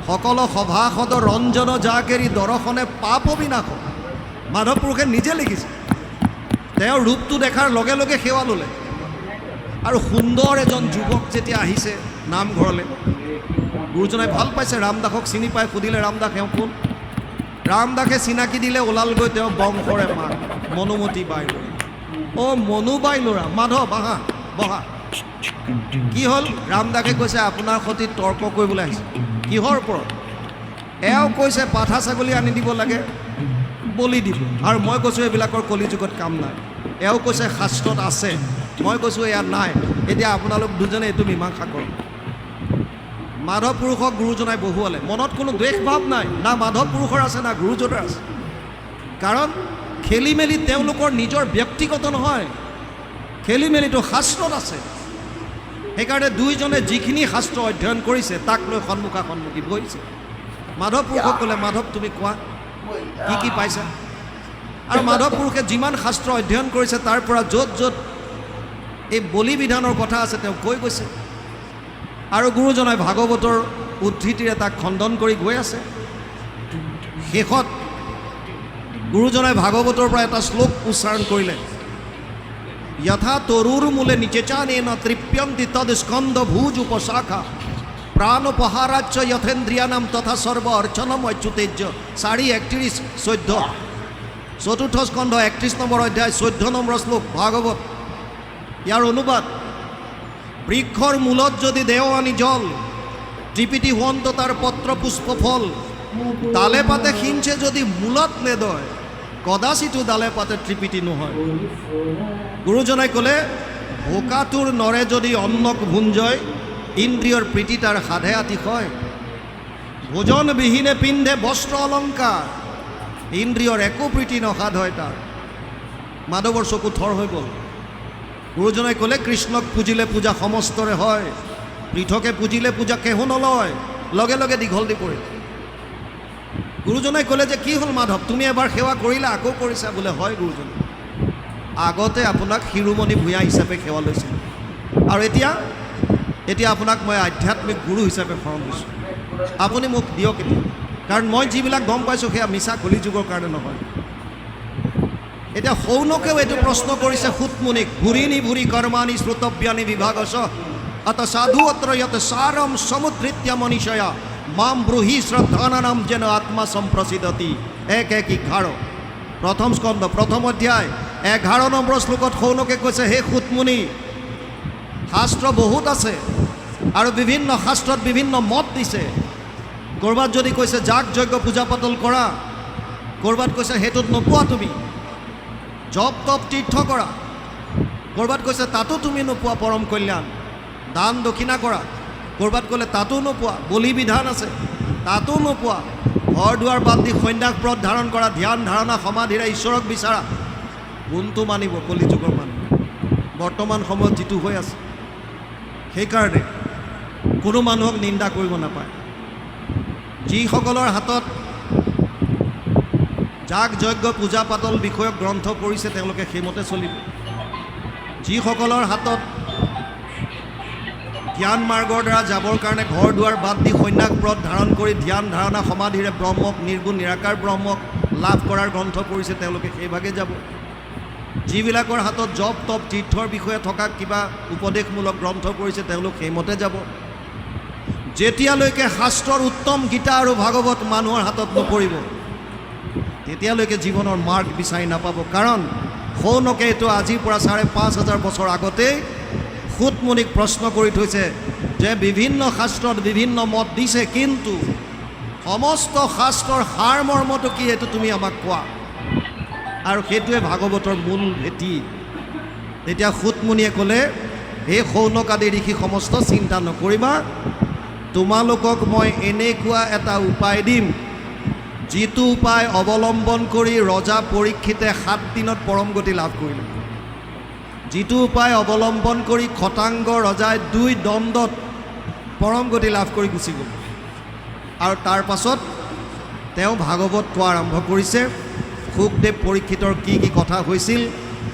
সকল সভাসদ ৰঞ্জন জাকেৰি দৰ্শনে পাপ বিনাশ। মাধৱ পুৰুষে নিজে লিখিছে। তেওঁৰ ৰূপটো দেখাৰ লগে লগে সেৱা ল'লে। আৰু সুন্দৰ এজন যুৱক যেতিয়া আহিছে নামঘৰলৈ, গুৰুজনাই ভাল পাইছে। ৰামদাসক চিনি পাই সুধিলে, ৰামদাস এওঁ কোন? ৰামদাসে চিনাকি দিলে, ওলালগৈ তেওঁ বংশৰে মাক মনুমতী বাই ল'ৰা। অ' মনু বাই ল'ৰা। মাধৱ আহা, বহা। কি হ'ল? ৰামদাসে কৈছে আপোনাৰ সৈতে তৰ্ক কৰিবলৈ আহিছে। কিহৰ ওপৰত? এওঁ কৈছে পাঠা ছাগলী আনি দিব লাগে, বলি দিব। আৰু মই কৈছোঁ এইবিলাকৰ কলিযুগত কাম নাই। এওঁ কৈছে শাস্ত্ৰত আছে, মই কৈছোঁ ইয়াত নাই। এতিয়া আপোনালোক দুজনে এইটো মীমাংসা কৰক। মাধৱ পুৰুষক গুৰুজনাই বহুৱালে। মনত কোনো দ্বেষ ভাৱ নাই, না মাধৱ পুৰুষৰ আছে না গুৰুজনাৰ আছে। কাৰণ খেলি মেলি তেওঁলোকৰ নিজৰ ব্যক্তিগত নহয়, খেলি মেলিটো শাস্ত্ৰত আছে। সেইকাৰণে দুইজনে যিখিনি শাস্ত্ৰ অধ্যয়ন কৰিছে তাক লৈ সন্মুখা সন্মুখী বহিছে। মাধৱ পুৰুষক ক'লে, মাধৱ তুমি কোৱা কি কি পাইছা? আৰু মাধৱ পুৰুষে যিমান শাস্ত্ৰ অধ্যয়ন কৰিছে তাৰ পৰা য'ত য'ত এই বলি বিধানৰ কথা আছে তেওঁ কৈ গৈছে। আৰু গুৰুজনাই ভাগৱতৰ উদ্ধৃতিৰে তাক খণ্ডন কৰি গৈ আছে। শেষত গুৰুজনাই ভাগৱতৰ পৰা এটা শ্লোক উচ্চাৰণ কৰিলে, যথা তৰুৰ মূলে নিচেচানেন তৃপ্যন্তি তদ স্কন্দ ভুজ উপশাখা প্ৰাণোপহাৰাচ্য যথেন্দ্ৰিয়ানাম তথা সৰ্ব অৰ্চনম অচ্যুতেজ্য। 4:31-14 চতুৰ্থ স্কন্ধ 31 নম্বৰ অধ্যায় 14 নম্বৰ শ্লোক ভাগৱত। ইয়াৰ অনুবাদ, বৃক্ষৰ মূলত যদি দেও আনি জল, ত্ৰিপিটি হুৱন্ত তাৰ পত্ৰ পুষ্প ফল, তালে পাতে সিঞ্চে যদি মূলত নেদয়, কদাচিতো ডালে পাতে ত্ৰিপিটি নহয়। গুৰুজনাই ক'লে, ভোকাটোৰ নৰে যদি অন্নক ভুঞ্জয়, ইন্দ্ৰিয়ৰ প্ৰীতি তাৰ সাধে আতিশয়। ভোজনবিহীনে পিন্ধে বস্ত্ৰ অলংকাৰ, ইন্দ্ৰিয়ৰ একো প্ৰীতি নসাধ হয় তাৰ। মাধৱৰ চকু থৰ হৈ গ'ল। গুৰুজনাই ক'লে, কৃষ্ণক পুজিলে পূজা সমস্তৰে হয়, পৃথকে পুজিলে পূজা কেহো নলয়, লগে লগে দীঘল দি পৰিল। গুৰুজনাই ক'লে যে কি হ'ল মাধৱ, তুমি এবাৰ সেৱা কৰিলা আকৌ কৰিছা? বোলে হয় গুৰুজন, আগতে আপোনাক শিৰোমণি ভূঞা হিচাপে সেৱা লৈছিলোঁ, আৰু এতিয়া আপোনাক মই আধ্যাত্মিক গুৰু হিচাপে শৰণ লৈছোঁ। আপুনি মোক দিয়ক এতিয়া, কাৰণ মই যিবিলাক গম পাইছোঁ সেয়া মিছা কলিযুগৰ কাৰণে নহয়। এতিয়া সৌনকেও এইটো প্ৰশ্ন কৰিছে সুতমুনিক, ভুৰিনি ভুৰি কৰ্মাণি শ্ৰুতব্যানি বিভাগস অত সাধু অত্ৰ যত সাৰম সমুদ্ৰিত্য মনীষয়া মাম ব্ৰুহি শ্ৰদ্ধানাম যেন আত্মা সম্প্ৰসিদতি। 1:11 প্ৰথম স্কন্ধ প্ৰথম অধ্যায় 11 নম্বৰ শ্লোকত সৌনকে কৈছে, হে সুতমুনি, শাস্ত্ৰ বহুত আছে আৰু বিভিন্ন শাস্ত্ৰত বিভিন্ন মত দিছে। ক'ৰবাত যদি কৈছে যাগ যজ্ঞ পূজা পাতল কৰা, ক'ৰবাত কৈছে সেইটোত নোপোৱা তুমি, জপ তপ তীৰ্থ কৰা, ক'ৰবাত কৈছে তাতো তুমি নোপোৱা পৰম কল্যাণ, দান দক্ষিণা কৰা, ক'ৰবাত ক'লে তাতো নোপোৱা, বলি বিধান আছে তাতো নোপোৱা, ঘৰ দুৱাৰ বাদ দি সন্ন্যাস ব্ৰত ধাৰণ কৰা, ধ্যান ধাৰণা সমাধিৰে ঈশ্বৰক বিচাৰা। কোনটো মানিব কলিযুগৰ মানুহ বৰ্তমান সময়ত যিটো হৈ আছে? সেইকাৰণে কোনো মানুহক নিন্দা কৰিব নাপায়। যিসকলৰ হাতত যাগ যজ্ঞ পূজা পাতল বিষয়ক গ্ৰন্থ পৰিছে তেওঁলোকে সেইমতে চলিব। যিসকলৰ হাতত জ্ঞান মাৰ্গৰ দ্বাৰা যাবৰ কাৰণে ঘৰ দুৱাৰ বাদ দি সন্ন্যাস ব্ৰত ধাৰণ কৰি ধ্যান ধাৰণা সমাধিৰে ব্ৰহ্মক, নিৰ্গুণ নিৰাকাৰ ব্ৰহ্মক লাভ কৰাৰ গ্ৰন্থ পৰিছে তেওঁলোকে সেইভাগে যাব। যিবিলাকৰ হাতত জপ তপ তীৰ্থৰ বিষয়ে থকা কিবা উপদেশমূলক গ্ৰন্থ পৰিছে তেওঁলোক সেইমতে যাব। যেতিয়ালৈকে শাস্ত্ৰৰ উত্তম গীতা আৰু ভাগৱত মানুহৰ হাতত নপৰিব তেতিয়ালৈকে জীৱনৰ মাৰ্গ বিচাৰি নাপাব। কাৰণ সৌনকে এইটো আজিৰ পৰা 5,500 বছৰ আগতেই সুতমুনিক প্ৰশ্ন কৰি থৈছে যে বিভিন্ন শাস্ত্ৰত বিভিন্ন মত দিছে, কিন্তু সমস্ত শাস্ত্ৰৰ সাৰ মৰ্মটো কি এইটো তুমি আমাক কোৱা। আৰু সেইটোৱে ভাগৱতৰ মূল ভেটি। তেতিয়া সুতমুনিয়ে ক'লে, হে সৌনক আদি ঋষি সমস্ত, চিন্তা নকৰিবা, তোমালোকক মই এনেকুৱা এটা উপায় দিম, যিটো উপায় অৱলম্বন কৰি ৰজা পৰীক্ষিতে 7 দিনত পৰম গতি লাভ কৰিলে। যিটো উপায় অৱলম্বন কৰি খটাংগ ৰজাই 2 দণ্ডত পৰম গতি লাভ কৰি গুচি গ'ল। আৰু তাৰ পাছত তেওঁ ভাগৱত কোৱা আৰম্ভ কৰিছে। সুখদেৱ পৰীক্ষিতৰ কি কি কথা হৈছিল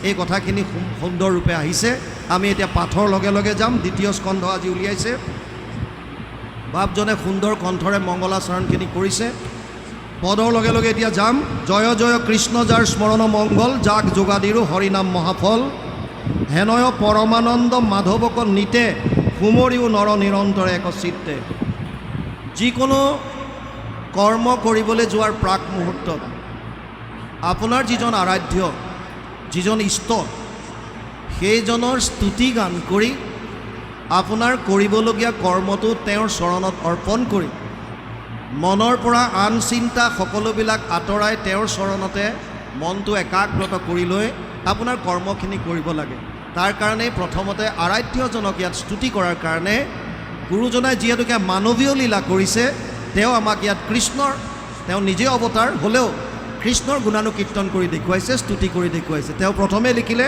এই কথাখিনি সুন্দৰ ৰূপে আহিছে। আমি এতিয়া পাঠৰ লগে লগে যাম। 2য় স্কন্ধ আজি উলিয়াইছে। বাপজনে সুন্দৰ কণ্ঠৰে মংগলাচৰণখিনি কৰিছে। পদৰ লগে লগে এতিয়া যাম। জয় জয় কৃষ্ণ যাৰ স্মৰণ মংগল, যাক যোগাদিৰো হৰিনাম মহাফল, হেনয় পৰমানন্দ মাধৱক নিতে, সুমৰিও নৰ নিৰন্তৰে এক চিত্তে। যিকোনো কৰ্ম কৰিবলৈ যোৱাৰ প্ৰাক মুহূৰ্তত আপোনাৰ যিজন আৰাধ্য, যিজন ইষ্ট, সেইজনৰ স্তুতি গান কৰি আপোনাৰ কৰিবলগীয়া কৰ্মটো তেওঁৰ চৰণত অৰ্পণ কৰি মনৰ পৰা আন চিন্তা সকলোবিলাক আঁতৰাই তেওঁৰ চৰণতে মনটো একাগ্ৰত কৰি লৈ আপোনাৰ কৰ্মখিনি কৰিব লাগে। তাৰ কাৰণে প্ৰথমতে আৰাধ্যজনক ইয়াত স্তুতি কৰাৰ কাৰণে গুৰুজনাই যিহেতুকে মানৱীয় লীলা কৰিছে, তেওঁ আমাক ইয়াত কৃষ্ণৰ, তেওঁ নিজে অৱতাৰ হ'লেও কৃষ্ণৰ গুণানুকীৰ্তন কৰি দেখুৱাইছে, স্তুতি কৰি দেখুৱাইছে। তেওঁ প্ৰথমে লিখিলে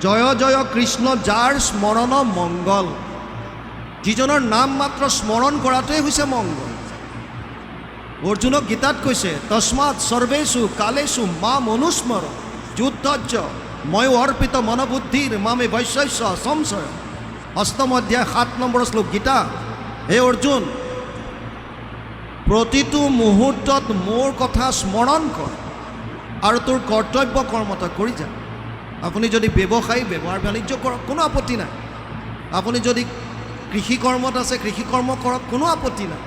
জয় জয় কৃষ্ণ যাৰ স্মৰণ মংগল, যিজনৰ নাম মাত্ৰ স্মৰণ কৰাটোৱে হৈছে মংগল। অৰ্জুনক গীতাত কৈছে তস্মাৎ সৰ্বেষু কালেষু মাম অনুস্মৰ যুদ্ধজ্য ময়ো অৰ্পিত মনোবুদ্ধিৰ মামে বৈশ্যস্য সংশয়। অষ্টম অধ্যায় 7 নম্বৰ শ্লোক গীতা। হে অৰ্জুন, প্ৰতিটো মুহূৰ্তত মোৰ কথা স্মৰণ কৰ আৰু তোৰ কৰ্তব্য কৰ্ম তই কৰি যা। আপুনি যদি ব্যৱসায়ী, ব্যৱহাৰ বাণিজ্য কৰক, কোনো আপত্তি নাই। আপুনি যদি কৃষি কৰ্মত আছে, কৃষি কৰ্ম কৰক, কোনো আপত্তি নাই।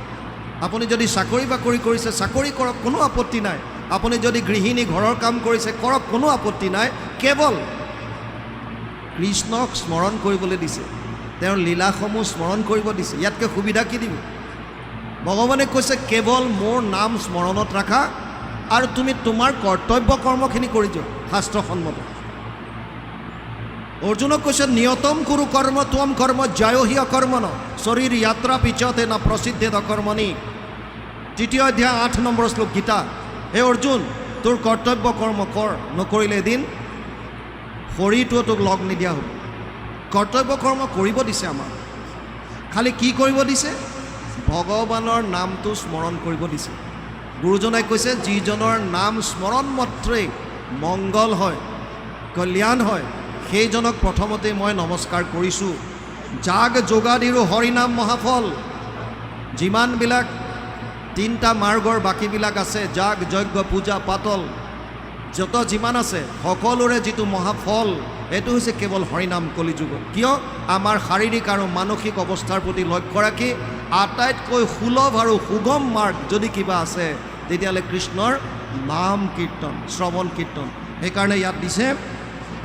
আপুনি যদি চাকৰি বাকৰি কৰিছে, চাকৰি কৰক, কোনো আপত্তি নাই। আপুনি যদি গৃহিণী, ঘৰৰ কাম কৰিছে, কৰক, কোনো আপত্তি নাই। কেৱল কৃষ্ণক স্মৰণ কৰিবলৈ দিছে, তেওঁৰ লীলাসমূহ স্মৰণ কৰিব দিছে। ইয়াতকৈ সুবিধা কি দিব? ভগৱানে কৈছে কেৱল মোৰ নাম স্মৰণত ৰাখা আৰু তুমি তোমাৰ কৰ্তব্য কৰ্মখিনি কৰি যোৱা শাস্ত্ৰসন্মত। অৰ্জুনক কৈছে নিয়তম কুৰু কৰ্ম ত্বম কৰ্ম জয়হি অকৰ্মণ শৰীৰ যাত্ৰা পিছতে না প্ৰসিদ্ধেদ অকৰ্মণি। 3 অধ্যায় 8 নম্বৰ শ্লোক গীতা। হে অৰ্জুন, তোৰ কৰ্তব্য কৰ্ম কৰ, নকৰিলে এদিন শৰীৰটোৱে তোক লগ নিদিয়া হ'ব। কৰ্তব্য কৰ্ম কৰিব দিছে আমাক, খালি কি কৰিব দিছে? ভগৱানৰ নামটো স্মৰণ কৰিব দিছে। গুৰুজনাই কৈছে যিজনৰ নাম স্মৰণ মাত্ৰেই মংগল হয়, কল্যাণ হয়, সেইজনক প্ৰথমতে মই নমস্কাৰ কৰিছোঁ। যাগ যোগাদিৰো হৰিনাম মহাফল, যিমানবিলাক 3টা মাৰ্গৰ বাকীবিলাক আছে, যাগ যজ্ঞ পূজা পাতল যত যিমান আছে, সকলোৰে যিটো মহাফল এইটো হৈছে কেৱল হৰিনাম কলিযুগত। কিয়? আমাৰ শাৰীৰিক আৰু মানসিক অৱস্থাৰ প্ৰতি লক্ষ্য ৰাখি আটাইতকৈ সুলভ আৰু সুগম মাৰ্গ যদি কিবা আছে তেতিয়াহ'লে কৃষ্ণৰ নাম কীৰ্তন, শ্ৰৱণ কীৰ্তন। সেইকাৰণে ইয়াত দিছে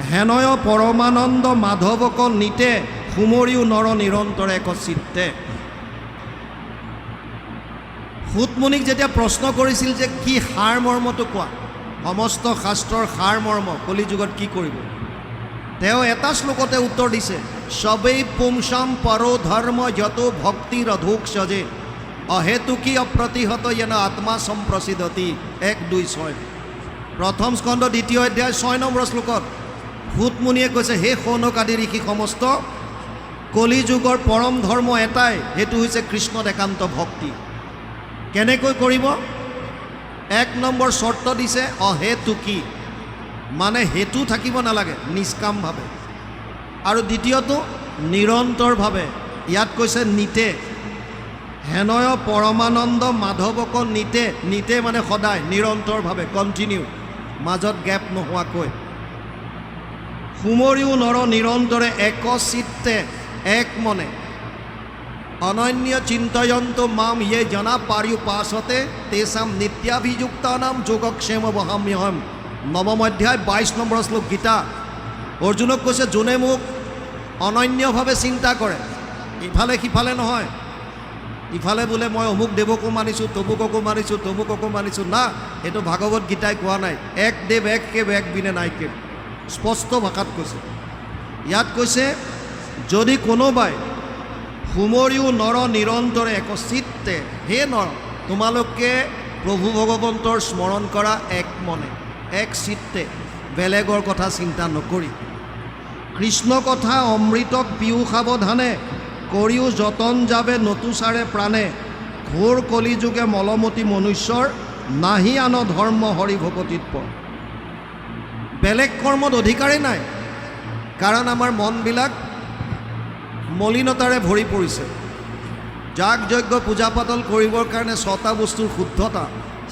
হেনয় পৰমানন্দ মাধৱক নিতে, সুমৰিও নৰ নিৰন্তৰে এক চিত্তে। সুতমুনিক যেতিয়া প্ৰশ্ন কৰিছিল যে কি সাৰ মৰ্মটো কোৱা, সমস্ত শাস্ত্ৰৰ সাৰ মৰ্ম কলিযুগত কি কৰিব, তেওঁ এটা শ্লোকতে উত্তৰ দিছে সবেই পুংসাম পৰো ধৰ্ম যত ভক্তিৰ অধোক সজে, অহেতুকী অপ্ৰতিহত যেন আত্মা সম্প্ৰসিদ্ধতি। 1-2-6 প্ৰথম স্কন্ধ 2য় অধ্যায় 6 নম্বৰ শ্লোকত সুতমুনিয়ে কৈছে হে শৌনক আদি ঋষি সমস্ত, কলিযুগৰ পৰম ধৰ্ম এটাই, সেইটো হৈছে কৃষ্ণত একান্ত ভক্তি। কেনেকৈ কৰিব? 1 নম্বৰ চৰ্ত দিছে অহেতুকী, মানে হেতু থাকিব নালাগে, নিষ্কামভাৱে। আৰু দ্বিতীয়টো নিৰন্তৰভাৱে, ইয়াত কৈছে নিতে। হেনয় পৰমানন্দ মাধৱক নিতে, নিতে মানে সদায়, নিৰন্তৰভাৱে, কণ্টিনিউ, মাজত গেপ নোহোৱাকৈ। সুমৰিও নৰ নিৰন্তৰে এক চিত্তে, এক মনে। অনন্য চিন্তয়ন্ত মাম ইয়ে জনা পাৰ্যুপাসতে তেষাম নিত্যাভিযুক্তানাম যোগক্ষেম বহাম্যহম। 9ম অধ্যায় 22 নম্বৰ শ্লোক গীতা। অৰ্জুনক কৈছে যোনে মোক অনন্যভাৱে চিন্তা কৰে, ইফালে সিফালে নহয়, ইফালে বোলে মই অমুক দেৱকো মানিছোঁ, তমুককো মানিছোঁ, তমুককো মানিছোঁ, না, এইটো ভাগৱত গীতাই কোৱা নাই। এক দেৱ এক কেৱ এক বিনে নাইকেৱ, স্পষ্ট ভাষাত কৈছে। ইয়াত কৈছে যদি কোনোবাই সুমৰিও নৰ নিৰন্তৰে এক চিত্তে, হে নৰ, তোমালোকে প্ৰভু ভগৱন্তৰ স্মৰণ কৰা এক মনে, এক চিত্তে, বেলেগৰ কথা চিন্তা নকৰি। কৃষ্ণ কথা অমৃতক পিউ সাৱধানে, কৰিও যতন যাবে নতুচাৰে প্ৰাণে। ঘোৰ কলিযুগে মলমতি মনুষ্যৰ, নাহি আন ধৰ্ম হৰি ভকতিত। বেলেগ কৰ্মত অধিকাৰেই নাই, কাৰণ আমাৰ মনবিলাক মলিনতাৰে ভৰি পৰিছে। যাগ যজ্ঞ পূজা পাতল কৰিবৰ কাৰণে 6টা বস্তুৰ শুদ্ধতা,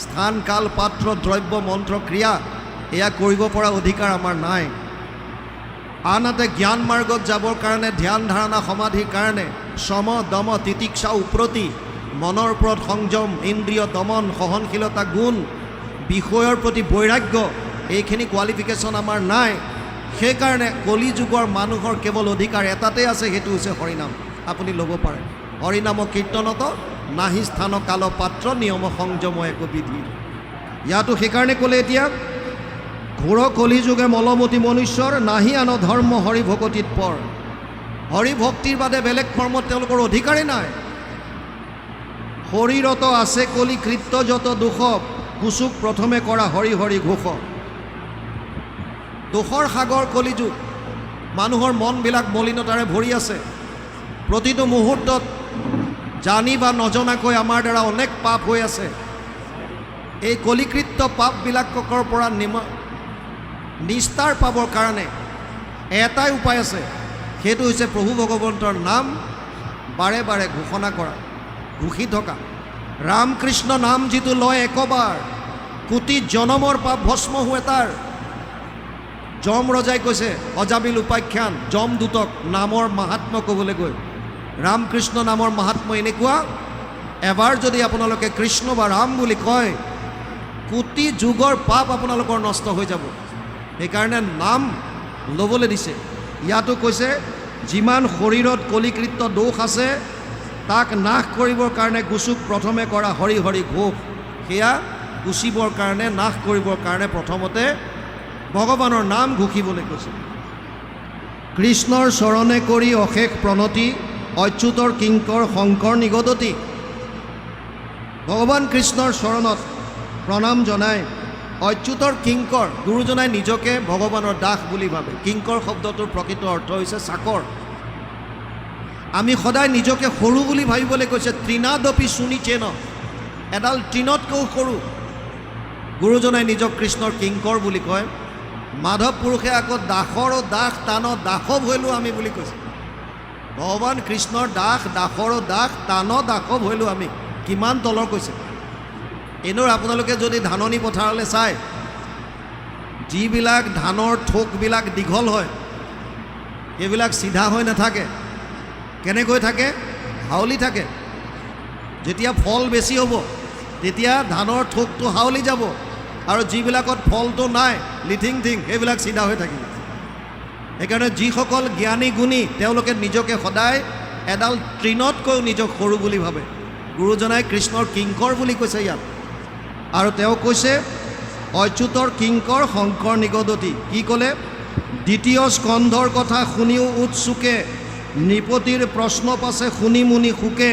স্থান কাল পাত্ৰ দ্ৰব্য মন্ত্ৰ ক্ৰিয়া, এয়া কৰিব পৰা অধিকাৰ আমাৰ নাই। আনহাতে জ্ঞান মাৰ্গত যাবৰ কাৰণে ধ্যান ধাৰণা সমাধিৰ কাৰণে সম দম তিতিক্ষা উপ্ৰতি, মনৰ ওপৰত সংযম, ইন্দ্ৰিয় দমন, সহনশীলতা গুণ, বিষয়ৰ প্ৰতি বৈৰাগ্য, এইখিনি কোৱালিফিকেশ্যন আমাৰ নাই। সেইকাৰণে কলি যুগৰ মানুহৰ কেৱল অধিকাৰ এটাতেই আছে, সেইটো হৈছে হৰিনাম। আপুনি ল'ব পাৰে। হৰিনাম কীৰ্তনত নাহি স্থান কাল পাত্ৰ নিয়ম সংযম এক বিধি। ইয়াতো সেইকাৰণে ক'লে এতিয়া ঘোৰ কলি যুগে মলমতি মনুষ্যৰ নাহি আন ধৰ্ম হৰি ভকতিত পৰ। হৰি ভক্তিৰ বাদে বেলেগ ধৰ্মত তেওঁলোকৰ অধিকাৰেই নাই। শৰীৰত আছে কলি কৃত্য যত দুখ, কুচুক প্ৰথমে কৰা হৰি হৰি ঘোষ। দোষৰ সাগৰ কলিযুগ, মানুহৰ মনবিলাক মলিনতাৰে ভৰি আছে। প্ৰতিটো মুহূৰ্তত জানি বা নজনাকৈ আমাৰ দ্বাৰা অনেক পাপ হৈ আছে। এই কলিকৃত্য পাপবিলাকৰ পৰা নিস্তাৰ পাবৰ কাৰণে এটাই উপায় আছে, সেইটো হৈছে প্ৰভু ভগৱন্তৰ নাম বাৰে বাৰে ঘোষণা কৰা, ঘোষি থকা। ৰাম কৃষ্ণ নাম যিটো লয় একবাৰ, কোটি জনমৰ পাপ ভস্ম হোৱে তাৰ। যম ৰজাই কৈছে অজামিল উপাখ্যান যমদূতক নামৰ মাহাত্ম্য ক'বলৈ গৈ, ৰামকৃষ্ণ নামৰ মাহাত্ম্য এনেকুৱা, এবাৰ যদি আপোনালোকে কৃষ্ণ বা ৰাম বুলি কয়, কোটি যুগৰ পাপ আপোনালোকৰ নষ্ট হৈ যাব। সেইকাৰণে নাম ল'বলৈ দিছে। ইয়াতো কৈছে যিমান শৰীৰত কলিকৃত্য দোষ আছে তাক নাশ কৰিবৰ কাৰণে গুচুক প্ৰথমে কৰা হৰি হৰি ঘোষ। সেয়া গুচিবৰ কাৰণে, নাশ কৰিবৰ কাৰণে প্ৰথমতে ভগৱানৰ নাম ঘোষিবলৈ কৈছে। কৃষ্ণৰ চৰণে কৰি অশেষ প্ৰণতি, অচ্যুতৰ কিংকৰ শংকৰ নিগদতি। ভগৱান কৃষ্ণৰ চৰণত প্ৰণাম জনাই অচ্যুতৰ কিংকৰ, গুৰুজনাই নিজকে ভগৱানৰ দাস বুলি ভাবে। কিংকৰ শব্দটোৰ প্ৰকৃত অৰ্থ হৈছে চাকৰ। আমি সদায় নিজকে সৰু বুলি ভাবিবলৈ কৈছে। তৃণাদপি শুনি চেন, এডাল তৃণতকৈও সৰু। গুৰুজনাই নিজক কৃষ্ণৰ কিংকৰ বুলি কয়। মাধৱ পুৰুষে আকৌ দাসৰো দাস তান দাসৱ হৈলোঁ আমি বুলি কৈছে। ভগৱান কৃষ্ণৰ দাস, দাসৰো দাস, তান দাসৱ হৈলোঁ আমি। কিমান তলৰ কৈছে। এনেও আপোনালোকে যদি ধাননি পথাৰলৈ চায়, যিবিলাক ধানৰ ঠোকবিলাক দীঘল হয় সেইবিলাক চিধা হৈ নাথাকে। কেনেকৈ থাকে? হাউলি থাকে। যেতিয়া ফল বেছি হ'ব তেতিয়া ধানৰ ঠোকটো হাউলি যাব, আৰু যিবিলাকত ফলটো নাই লিথিং থিং সেইবিলাক চিধা হৈ থাকিব। সেইকাৰণে যিসকল জ্ঞানী গুণী তেওঁলোকে নিজকে সদায় এডাল তৃণতকৈও নিজক সৰু বুলি ভাবে। গুৰুজনাই কৃষ্ণৰ কিংকৰ বুলি কৈছে ইয়াত। আৰু তেওঁ কৈছে অচ্যুতৰ কিংকৰ শংকৰ নিগদতি। কি ক'লে? দ্বিতীয় স্কন্ধৰ কথা শুনিও উৎসুকে, নৃপতিৰ প্ৰশ্ন পাছে শুনি মুনি সুকে।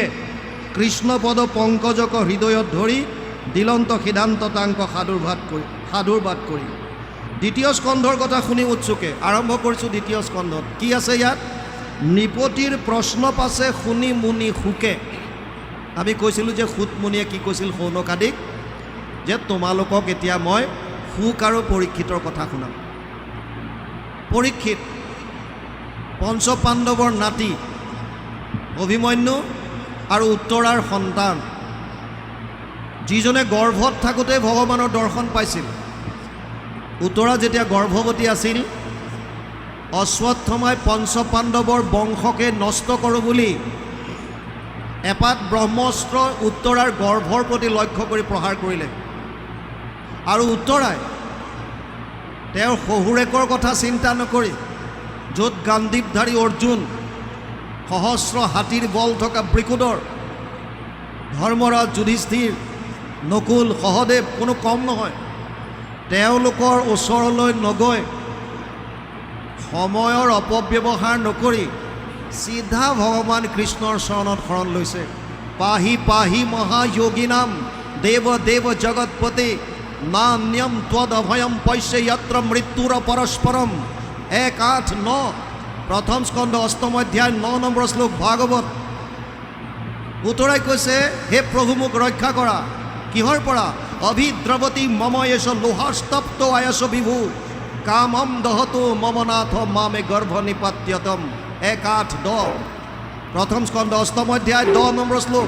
কৃষ্ণপদ পংকজক হৃদয়ত ধৰি, দিলন্ত সিদ্ধান্ত তাংক সাধুৰবাদ কৰি। দ্বিতীয় স্কন্ধৰ কথা শুনি উৎসুকে। আৰম্ভ কৰিছোঁ দ্বিতীয় স্কন্ধত। কি আছে ইয়াত? নৃপতিৰ প্ৰশ্ন পাছে শুনি মুনি সুকে। আমি কৈছিলোঁ যে সুতমুনিয়ে কি কৈছিল সৌনকাদিক, যে তোমালোকক এতিয়া মই সুক আৰু পৰীক্ষিতৰ কথা শুনাম। পৰীক্ষিত পঞ্চপাণ্ডৱৰ নাতি, অভিমন্যু আৰু উত্তৰাৰ সন্তান, যিজনে গৰ্ভত থাকোঁতে ভগৱানৰ দৰ্শন পাইছিল। উত্তৰা যেতিয়া গৰ্ভৱতী আছিল, অশ্বত্থমাই পঞ্চপাণ্ডৱৰ বংশকে নষ্ট কৰোঁ বুলি এপাত ব্ৰহ্মস্ত্ৰ উত্তৰাৰ গৰ্ভৰ প্ৰতি লক্ষ্য কৰি প্ৰহাৰ কৰিলে। আৰু উত্তৰাই তেওঁৰ শহুৰেকৰ কথা চিন্তা নকৰি, য'ত গাণ্ডীৱধাৰী অৰ্জুন, সহস্ৰ হাতীৰ বল থকা বৃকুদৰ, ধৰ্মৰাজ যুধিষ্ঠিৰ, নকুল, সহদেৱ, কোনো কম নহয়, তেওঁলোকৰ ওচৰলৈ নগৈ সময়ৰ অপব্যৱহাৰ নকৰি চিধা ভগৱান কৃষ্ণৰ চৰণত শৰণ লৈছে। পাহি পাহি মহাযোগীনাম দেৱ দেৱ জগৎপতি, নান্যম ত্বদ অভয়ম পশ্যে যত্ৰ মৃত্যুৰ পৰস্পৰম। 1:8-9 প্ৰথম স্কন্ধ 8ম অধ্যায় 9 নম্বৰ শ্লোক ভাগৱত। উত্তৰাই কৈছে, হে প্ৰভু মোক ৰক্ষা কৰা। কিহৰ পৰা? অভিদ্ৰৱতী মম এষ লোহাস্তপ্ত আয়স বিভু, কামম দহতো মম নাথ মামে গৰ্ভ নিপাত্যতম। 1:8-10 প্ৰথম স্কন্ধ 8ম অধ্যায় 10 নম্বৰ শ্লোক